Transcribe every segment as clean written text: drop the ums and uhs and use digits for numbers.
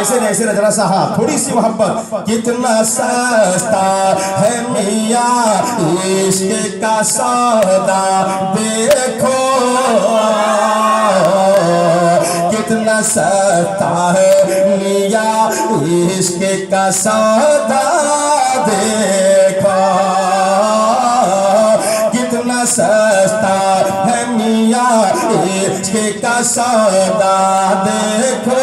ऐसे नहीं ऐसे जरा सा, हाँ थोड़ी सी मोहब्बत। कितना सस्ता है मियाँ इश्क का सौदा देखो, कितना सस्ता है मियाँ इश्क का सौदा देखो, कितना सस्ता है मियाँ इश्क का सौदा देखो,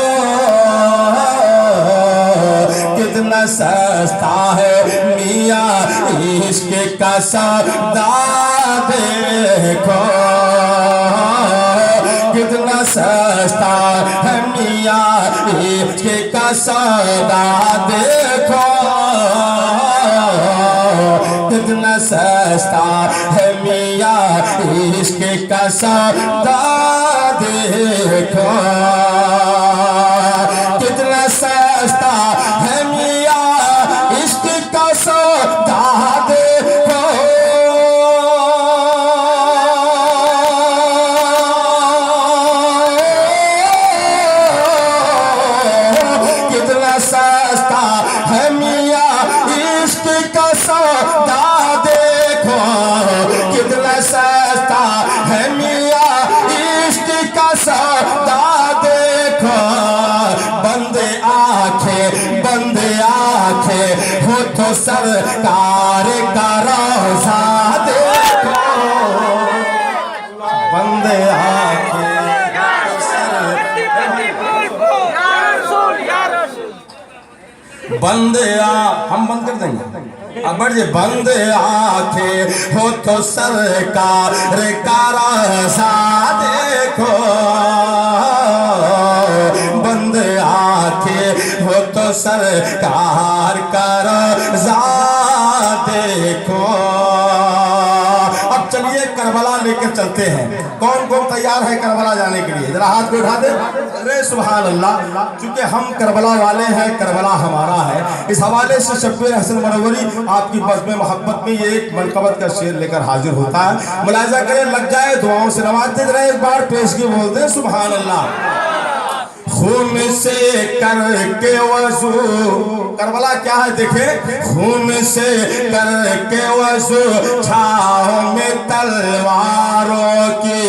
कितना सस्ता है मियाँ इश्क का सौदा देखो, कितना सस्ता है मियाँ इश्क का सौदा देखो, कितना सस्ता है मियाँ इश्क का सौदा देखो, कितना सस्ता है मियाँ इश्क का सौदा देखो, कितना सस्ता है मियाँ इश्क का सौदा देखो, कितना सस्ता है मियाँ इश्क का सौदा देखो, बंदे आंखें हो तो सरकार का रोज़ा देखो, बंदे आंखें बंदे हम बंद कर देंगे अब बढ़ बंदे आंखें हो तो सरकार का रोज़ा देखो, बंद आंखें हो तो सरकार का रोज़ा देखो। अब चलिए करबला लेकर चलते हैं। कौन कौन तैयार है करबला जाने के लिए? जरा हाथ को उठा दे। अरे सुभान अल्लाह, क्योंकि हम करबला वाले हैं, करबला हमारा है। इस हवाले से शब्बीर हसन मनवरी आपकी बज़्म मोहब्बत में ये एक मनक़बत का शेर लेकर हाजिर होता है। मुलाहिज़ा करें, लग जाए दुआओं से नवाज़ते रहे। एक बार पेश की बोलते हैं सुभान अल्लाह। खून से करके वज़ू, करबला क्या है देखे, खून से करके वज़ू छाओ में तलवारों की,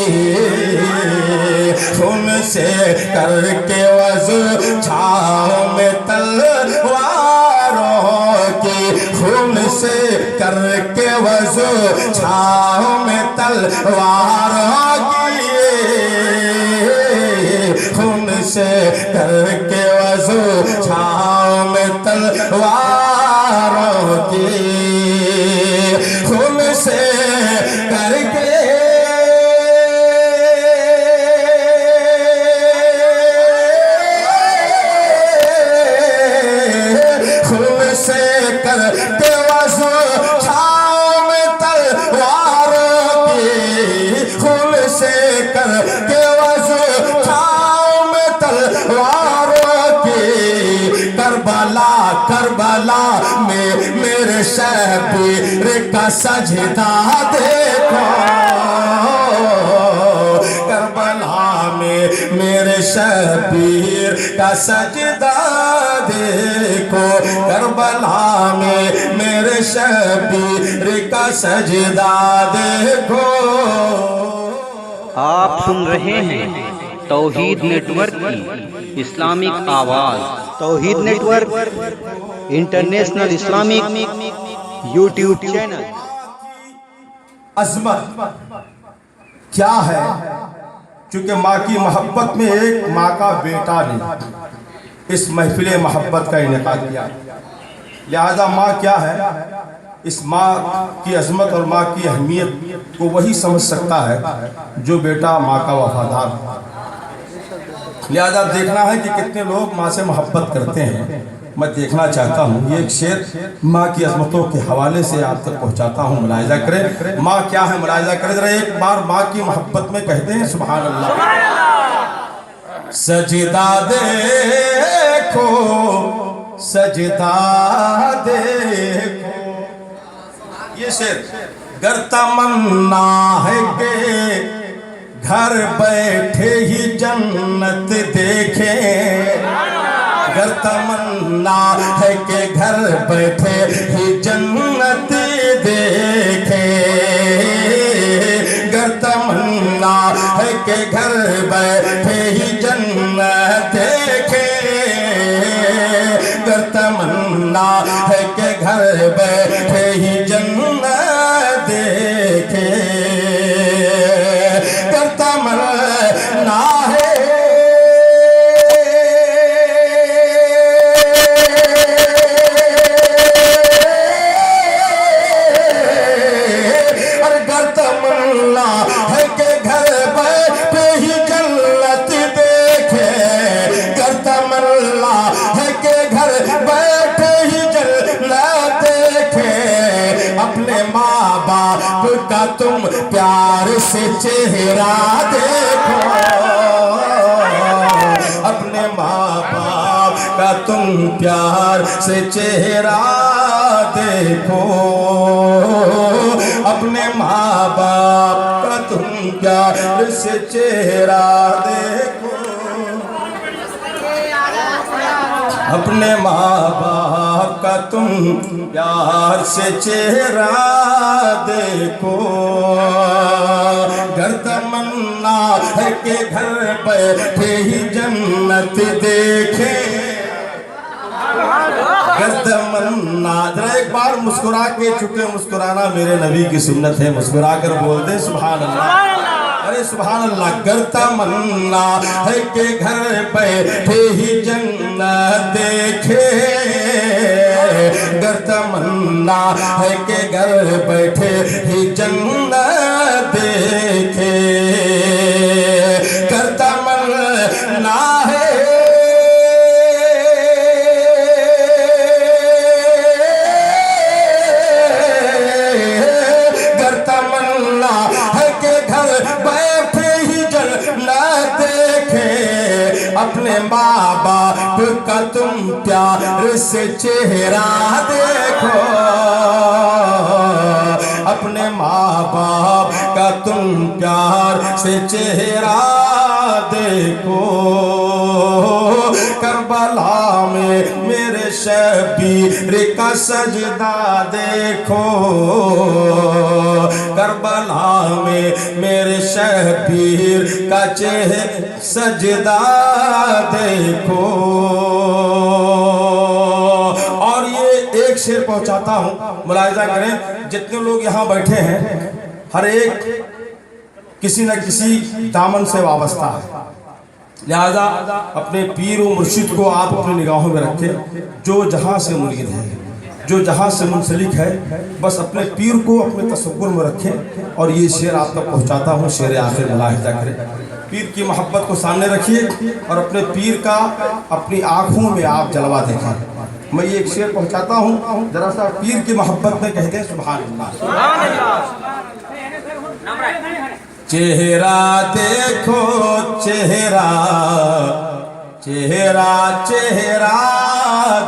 खून से करके वज़ू छाओ में तलवारों की, खून से करके वज़ू छाओ में तलवारों की, खून से करके वज़ू छाओ में तलवारों की, खून से करके खून से करके वज़ू छाओ में तलवारों की, खून से करके वज़ू करबला में मेरे शबीर का सजदा देखो, करबला में मेरे शबीर का सजदा देखो, करबला में मेरे शबीर का सजदा देखो। आप सुन रहे हैं तौहीद नेटवर्क की इस्लामिक आवाज़। Tauheed network international Islamic YouTube channel. अज़मत क्या है? क्योंकि माँ की मोहब्बत में एक माँ का बेटा ने इस महफिल मोहब्बत का इनेकाद किया। लिहाजा माँ क्या है, इस माँ की अज़मत और माँ की अहमियत को वही समझ सकता है जो बेटा माँ का वफादार है। लिहाजा देखना है कि कितने लोग माँ से मोहब्बत करते हैं। मैं देखना चाहता हूँ। ये एक शेर माँ की अज़मतों के हवाले से आप तक पहुँचाता हूँ। मुलाहिज़ा करें माँ क्या है, मुलाहिज़ा करें जरा एक बार माँ की मोहब्बत में कहते हैं सुभान अल्लाह। सजदा देखो, सजदा देखो, ये शेर। गर तमन्ना है के घर बैठे ही जन्नत देखें, गर तमन्ना है कि घर बैठे ही जन्नत देखे, गर तमन्ना है कि घर बैठे ही जन्नत देखे, गर तमन्ना है कि घर बैठे ही जन्नत देखे, गर तमन्ना है का तुम प्यार से चेहरा देखो, अपने माँ बाप का तुम प्यार से चेहरा देखो, अपने माँ बाप का तुम प्यार से चेहरा देखो, अपने माँ बाप का तुम प्यार से चेहरा देखो, घर तमन्ना है कि घर बैठे ही जन्नत देखे, घर तमन्ना। जरा एक बार मुस्कुरा के, चुके मुस्कुराना मेरे नबी की सुन्नत है, मुस्कुरा कर बोल दे सुभान अल्लाह, अरे सुभान अल्लाह। घर तमन्ना है कि घर बैठे ही जन्नत देखे, घर तमन्ना है कि घर बैठे ही जन्नत देखे, घर तमन्ना है अपने माँ बाप का तुम प्यार से चेहरा देखो, अपने माँ बाप का तुम प्यार से चेहरा देखो, करबला में मेरे शबीर का सजदा देखो, करबला में मेरे शबीर का सजदा देखो। और ये एक शेर पहुंचाता हूं, मुलाहिजा करें, जितने लोग यहाँ बैठे हैं हर एक किसी न किसी दामन से वाबस्ता है, लिहाजा अपने पीर और मुर्शिद को आप अपनी निगाहों में रखें, जो जहाँ से मुरीद है, जो जहाँ से मुंसलिक है, बस अपने पीर को अपने तसव्वुर में रखें। और ये शेर आप तक पहुँचाता हूँ, शेर आखिर मुलाहिजा करें, पीर की मोहब्बत को सामने रखिए और अपने पीर का अपनी आँखों में आप जलवा देखें। मैं ये एक शेर पहुँचाता हूँ, जरा सा पीर की मोहब्बत में कहते हैं सुभान अल्लाह। चेहरा देखो चेहरा, चेहरा चेहरा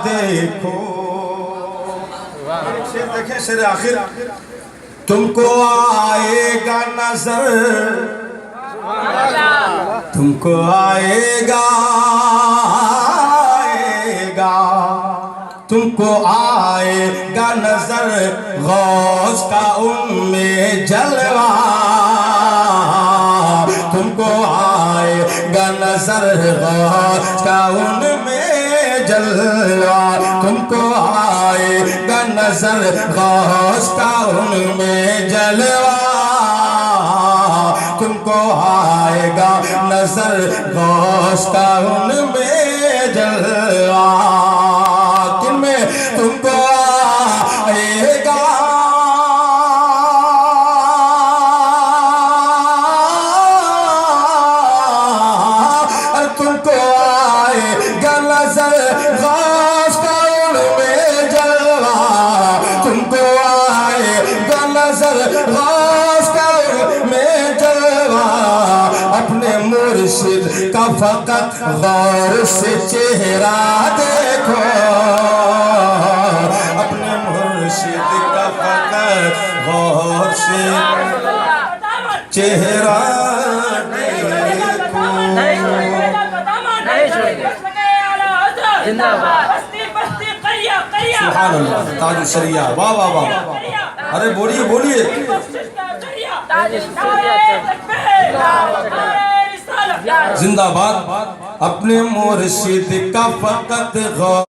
देखो, शेर देखें, शेर आखिर, तुमको आएगा नजर, तुमको आएगा आएगा, तुमको आएगा नजर गौस का उनमें जलवा, तुमको आएगा नजर गौस का उनमें जलवा, तुमको आएगा नजर गौस का उनमें जलवा, तुमको आएगा नजर गौस का उनमें जलवा, किनमें तुमको आएगा मुर्शिद का फकत गौर से चेहरा देखो, अपने मुर्शिद का फकत गौर से चेहरा देखो। बस्ती बस्ती करिया करिया सुभान अल्लाह, ताज शरिया, वाह वाह वाह, अरे बोलिए बोलिए, जिंदाबाद। अपने मुर्शिद का फकत गौर